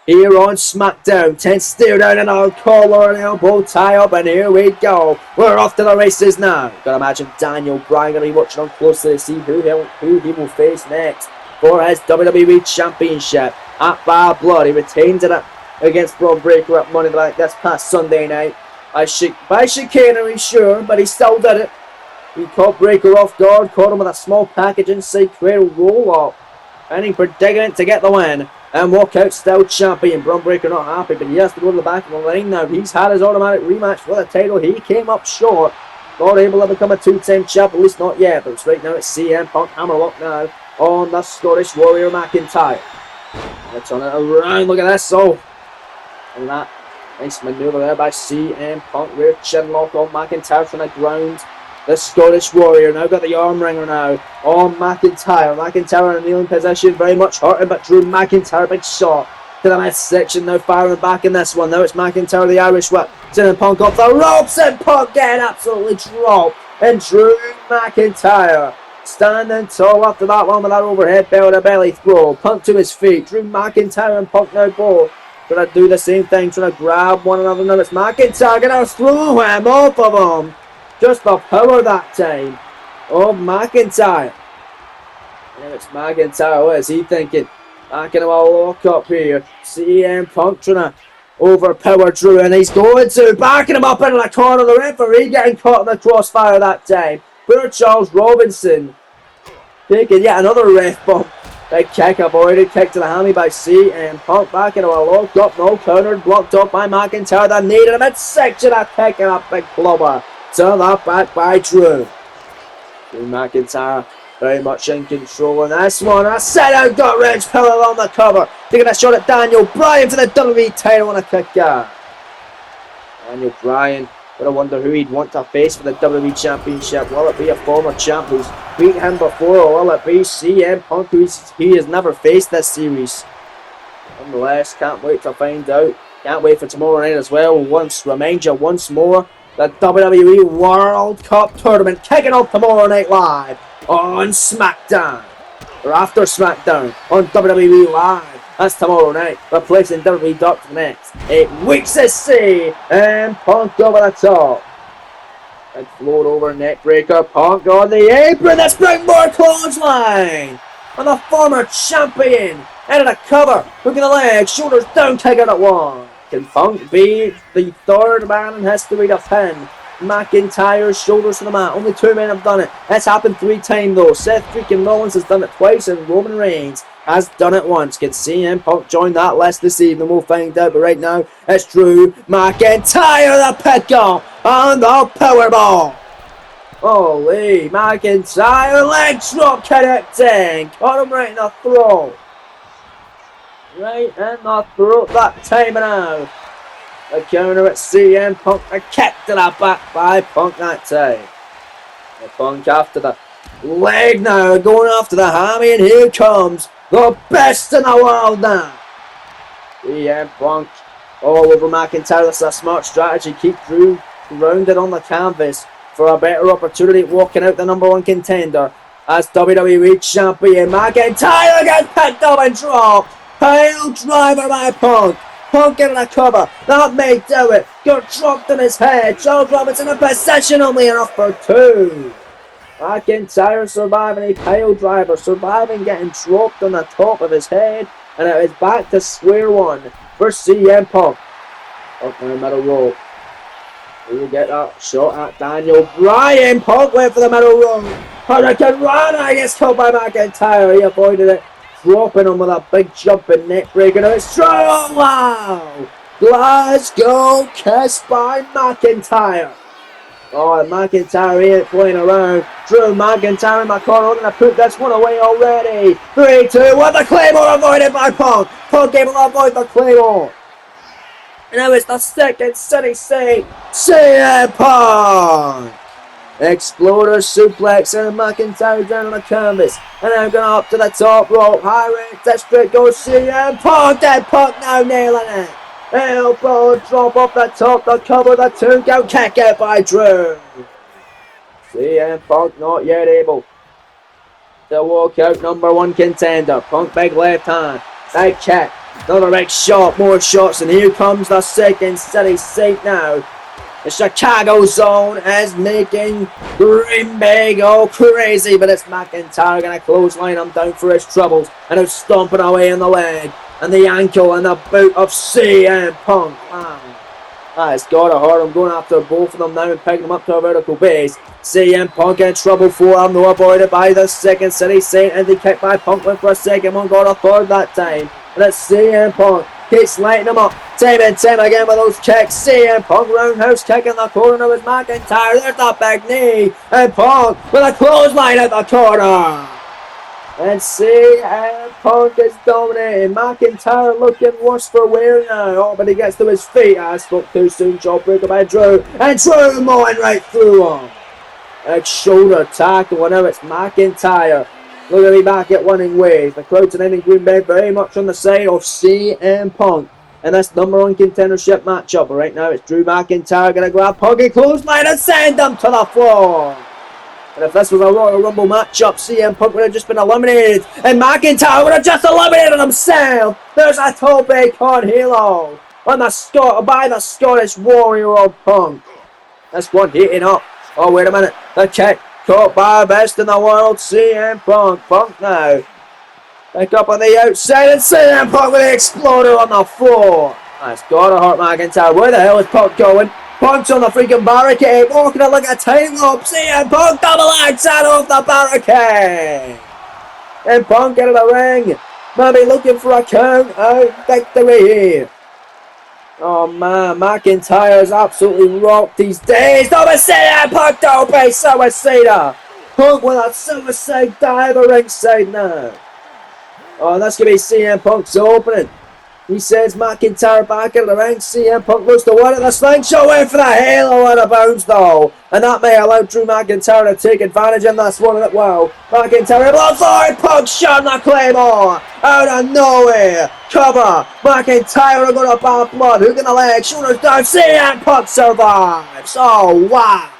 Here on SmackDown, 10 steer down and our collar and elbow tie up, and here we go. We're off to the races now. Gotta imagine Daniel Bryan gonna be watching on closely to see who he will face next for his WWE Championship. At Bad Blood, he retained it against Braun Breaker at Money in the Bank this past Sunday night. By chicanery, sure, but he still did it. He caught Breaker off guard, caught him with a small package inside Cradle roll-up. Any predicament to get the win and walk out still champion. Braun Breaker not happy, but he has to go to the back of the line now. He's had his automatic rematch for the title. He came up short. Not able to become a two-time champ, at least not yet. But right now it's CM Punk Hammerlock now on the Scottish Warrior McIntyre. Let's turn it around. Look at this. Oh, and that nice maneuver there by CM Punk. Rear chin lock on McIntyre from the ground. The Scottish Warrior now got the arm wringer now on McIntyre. McIntyre in a kneeling position, very much hurting, but Drew McIntyre, big shot to the midsection now, firing back in this one. Now it's McIntyre, the Irish whip, sending Punk off the ropes, and Punk getting absolutely dropped. And Drew McIntyre standing tall after that one with that overhead belly to belly throw. Punk to his feet. Drew McIntyre and Punk now both trying to do the same thing, trying to grab one another. Now it's McIntyre gonna throw him off of him. Just the power that time of McIntyre. And it's McIntyre. What is he thinking? Backing him a lock up here. CM Punk trying to overpower Drew, and he's going to backing him up into the corner. The referee getting caught in the crossfire that time. Poor Charles Robinson taking yet another ref bump. Big kick avoided, kick to the hammy by CM Punk, back into a lock up, no countered, blocked up by McIntyre. The knee to the midsection, a kick and a big clubber to the back by Drew. Drew McIntyre very much in control in this one. A set out gut wrench pillar on the cover. Taking a shot at Daniel Bryan for the WWE title on a kick out. Daniel Bryan, but I wonder who he'd want to face for the WWE Championship. Will it be a former champ who's beat him before, or will it be CM Punk, who he has never faced this series? Nonetheless, can't wait to find out. Can't wait for tomorrow night as well. Remind you once more, the WWE World Cup Tournament kicking off tomorrow night live on SmackDown. Or after SmackDown on WWE Live. That's tomorrow night. Replacing WWE Dark for the next 8 weeks to see. And Punk over the top. And float over neck breaker. Punk on the apron. The springboard clothesline. And the former champion. Into the cover. Hooking the leg. Shoulders down. Kick out at one. Can Punk be the third man in history to pin McIntyre's shoulders to the mat? Only 2 men have done it. It's happened 3 times though. Seth freaking Rollins has done it twice, and Roman Reigns has done it once. Can CM Punk join that list this evening? We'll find out. But right now, it's Drew McIntyre, the pickle and the powerbomb. Holy McIntyre, leg drop connecting. Caught him right in the throat. Right in the throat that time now. The counter at CM Punk. A kick to the back by Punk that time. The Punk after the leg now. Going after the hammy, and here comes the best in the world now. CM Punk all over McIntyre. That's a smart strategy. Keep Drew grounded on the canvas for a better opportunity walking out the #1 contender as WWE Champion. McIntyre gets picked up and dropped. Pile driver by Punk. Punk getting a cover. That may do it. Got dropped on his head. Charles Robinson in possession, only enough for 2. McIntyre surviving a pile driver. Surviving getting dropped on the top of his head. And it is back to square one for CM Punk. Up in the middle row. We'll get that shot at Daniel Bryan. Punk went for the middle row. Hurricane Rana gets caught by McIntyre. He avoided it. Dropping him with a big jumping neck breaker. Now it's strong. Wow! Glasgow kiss by McIntyre. Oh, and McIntyre ain't playing around. Drew McIntyre in the corner. Going to put this one away already. 3, 2, 1. The Claymore avoided by Punk. Punk able to avoid the Claymore. And now it's the second city save. CM Punk. Exploder suplex and McIntyre down on the canvas. And now going up to the top rope. High rate district goes CM Punk. Dead Punk now nailing it. Elbow drop off the top. The cover the 2 count kick out by Drew. CM Punk not yet able to walk out #1 contender. Punk big left hand. Big kick. Another big shot, more shots, and here comes the second city seat now. The Chicago zone is making Green Bay go crazy, but it's McIntyre going to clothesline him down for his troubles, and he's stomping away in the leg, and the ankle and the boot of CM Punk. Wow. That's got to hurt. I'm going after both of them now and picking them up to a vertical base. CM Punk in trouble for him, though avoided by the second city saint, and the kick by Punk went for a second one, got a third that time. And it's CM Punk. Keeps lighting him up. Time and time again with those kicks. CM Punk roundhouse kick in the corner with McIntyre. There's that big knee. And Punk with a clothesline at the corner. And CM Punk is dominating. McIntyre looking worse for wear now. Oh, but he gets to his feet. I spoke too soon. Jawbreaker by Drew. And Drew mowing right through him. Big shoulder tackle. And now it's McIntyre. Look at me back at winning ways. The crowd tonight in Green Bay very much on the side of CM Punk. And this #1 contendership matchup. But right now it's Drew McIntyre going to grab Punk and clothesline and send him to the floor. And if this was a Royal Rumble matchup, CM Punk would have just been eliminated. And McIntyre would have just eliminated himself. There's a Tope Con Halo on the by the Scottish Warrior of Punk. This one heating up. Oh, wait a minute. The kick. Caught by best in the world, CM Punk. Punk now. Pick up on the outside and CM Punk with the exploder on the floor. That's gotta hurt McIntyre. Where the hell is Punk going? Punk's on the freaking barricade. Walking a look at time loop. CM Punk double axe out of the barricade. And Punk out of the ring. Maybe looking for a count out victory here. Oh man, McIntyre's absolutely rocked these days. CM Punk don't be suicide. Punk with a suicide diver ringside now. Oh, that's going to be CM Punk's opening. He sends McIntyre back into the ring. CM Punk looks to one at the slingshot, went for the halo out of bounds though. And that may allow Drew McIntyre to take advantage in this one. Wow. McIntyre blows forward. Punk shot the Claymore. Out of nowhere. Cover. McIntyre are going to bad blood. Hook in the leg. Shoulders down. CM Punk survives. Oh, wow.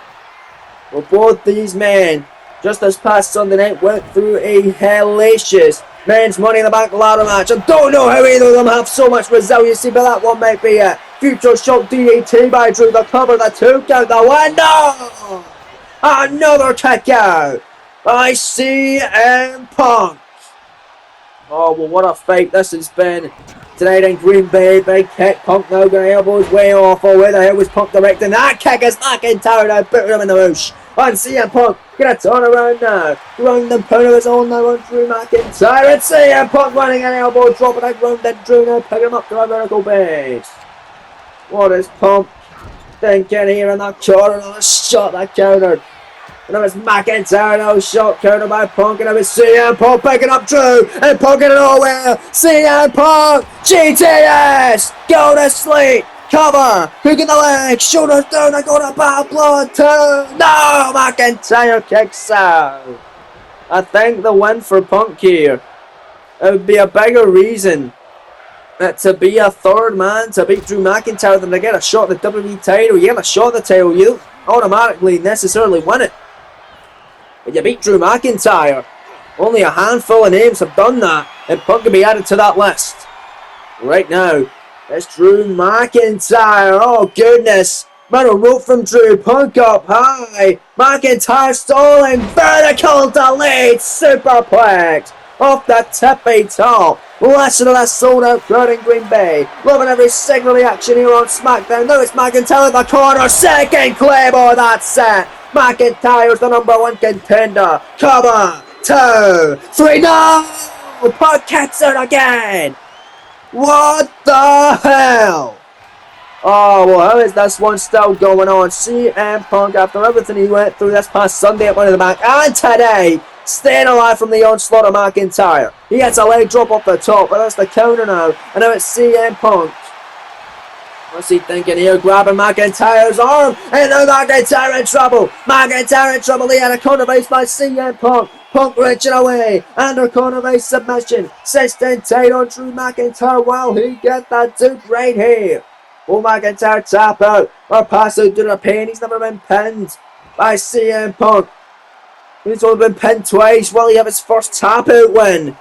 Well, both these men, just this past Sunday night, went through a hellacious men's Money in the Bank ladder match. I don't know how either of them have so much resiliency, but that one might be it. Future shock DDT by Drew. The cover, the 2 count, the window. Another kick out by CM Punk. Oh, well, what a fight this has been tonight in Green Bay. Big kick. Punk now going to elbow his way off. Oh, where the hell was Punk directing that kick? Is McIntyre now putting him in the roosh. On CM Punk, gonna turn around now. Ground and pound of his own now on Drew McIntyre. And CM Punk running an elbow, dropping a ground and Drew now picking him up to a vertical base. What is Punk thinking here in that corner? Another shot that countered. And now it's McIntyre, no shot countered by Punk. And now it's CM Punk picking up Drew. And Punk in nowhere. CM Punk, GTS, go to sleep. Cover, hook in the leg, shoulders down, I got a bad blood too. No, McIntyre kicks out. I think the win for Punk here, it would be a bigger reason to be a third man to beat Drew McIntyre than to get a shot at the WWE title. You get a shot at the title, you don't automatically necessarily win it. But you beat Drew McIntyre. Only a handful of names have done that, and Punk can be added to that list. Right now, it's Drew McIntyre. Oh, goodness. Metal rope from Drew. Punk up high. McIntyre stalling. Vertical delayed superplex. Off the tippy top. Listen to that sold out crowd in Green Bay. Loving every single of the action here on SmackDown. Now it's McIntyre in the corner. Second Claymore. That's it. McIntyre's the #1 contender. Cover. 2, 3. No! Punk kicks out again. What the hell? Oh, well, how is this one still going on? CM Punk, after everything he went through this past Sunday at Money in the Bank, and today, staying alive from the onslaught of McIntyre. He gets a leg drop off the top, but that's the counter now. And now it's CM Punk. What's he thinking here? Grabbing McIntyre's arm, and now McIntyre in trouble. McIntyre in trouble. He had a corner base by CM Punk. Punk wrenching away, under corner base submission. System tight on Drew McIntyre while he gets that dude right here. Will McIntyre tap out or pass out to the pin? He's never been pinned by CM Punk. He's only been pinned twice. Will he have his first tap out win?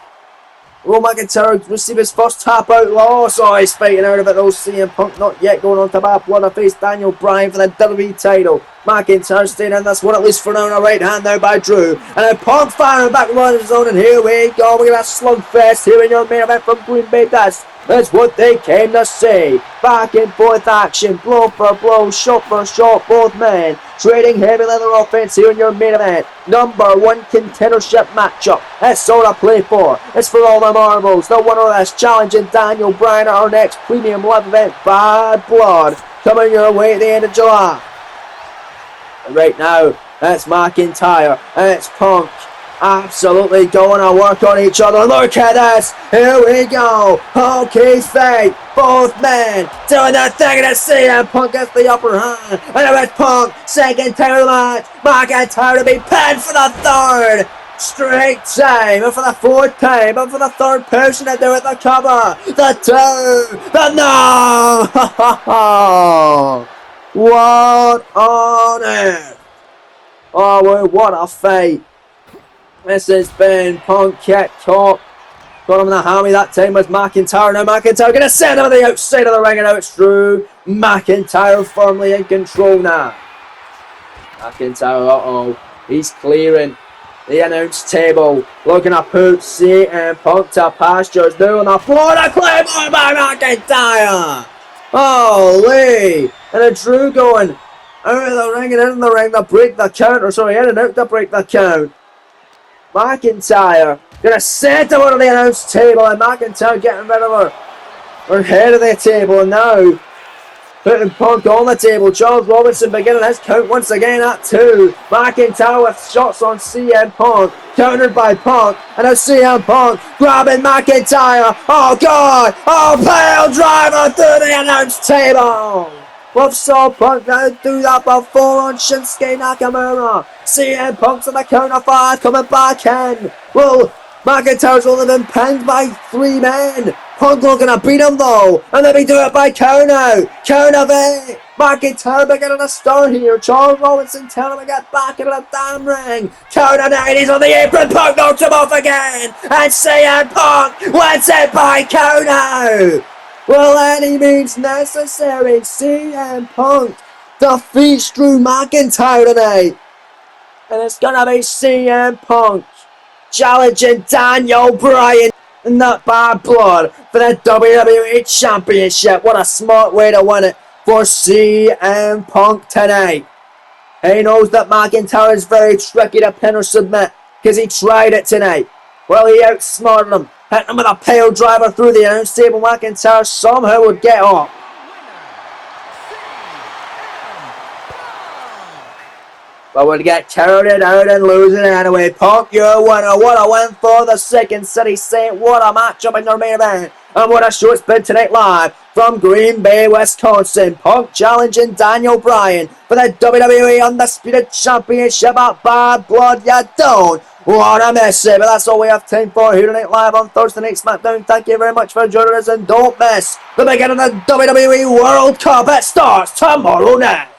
Will McIntyre receive his first tap out loss? Oh, he's fighting out of it though. CM Punk not yet going on to bad blood to face Daniel Bryan for the WWE title. McIntyre staying in this one at least for now on the right hand now by Drew. And then Punk firing back on his own, and here we go. We got a slugfest here in your main event from Green Bay. That's what they came to see. Back and forth action, blow for blow, shot for shot, both men trading heavy leather offense here in your main event. Number 1 contendership matchup. That's all to play for. It's for all the marbles. The winner of this challenging Daniel Bryan at our next premium live event, Bad Blood, coming your way at the end of July. And right now, it's McIntyre and it's Punk. Absolutely going to work on each other. Look at this. Here we go. Okay, fight. Both men doing their thing, and CM Punk gets the upper hand. And now it's Punk. Second time of the match. McIntyre to be pinned for the third straight time. And for the fourth time. And for the third person to do it, the cover. The two. The no. What on earth? Oh, what a fight. This has been Punk kick caught. Got him in the hammy that time with McIntyre. Now McIntyre going to send him to the outside of the ring, and now it's Drew McIntyre firmly in control now. McIntyre, he's clearing the announce table. Looking to put CM Punk to pastures. Now on the floor, the claymore by McIntyre. Holy! And a Drew going out of the ring and in the ring to break the count. Or sorry, in and out to break the count. McIntyre gonna send him out of the announce table, and McIntyre getting rid of her head of the table, and now putting Punk on the table. Charles Robinson beginning his count once again at 2. McIntyre with shots on CM Punk, countered by Punk, and now CM Punk grabbing McIntyre. Oh God! Oh, pile driver through the announce table. We've saw Punk now do that before on Shinsuke Nakamura. CM Punk's on the count of 5, coming back in. Well, McIntyre's only been pinned by 3 men. Punk looking to beat him though, and then we do it by count out. Count of 8. McIntyre beginning to start here. Charles Robinson telling him to get back into the damn ring. Count of 9. He's on the apron. Punk knocks him off again, and CM Punk wins it by count out. Well, any means necessary. CM Punk defeats Drew McIntyre tonight. And it's going to be CM Punk challenging Daniel Bryan in that Bad Blood for the WWE Championship. What a smart way to win it for CM Punk tonight. He knows that McIntyre is very tricky to pin or submit, because he tried it tonight. Well, he outsmarted him. Hit him with a pile driver through the announce table. McIntyre somehow would get up. But would get carried out and losing anyway. Punk, your winner. What a win for the Second City Saint. What a matchup in your main event. And what a show it's been tonight live from Green Bay, Wisconsin. Punk challenging Daniel Bryan for the WWE Undisputed Championship at Bad Blood. You don't want to miss it. But that's all we have time for here tonight live on Thursday Night SmackDown. Thank you very much for joining us, and don't miss the beginning of the WWE World Cup. It starts tomorrow night.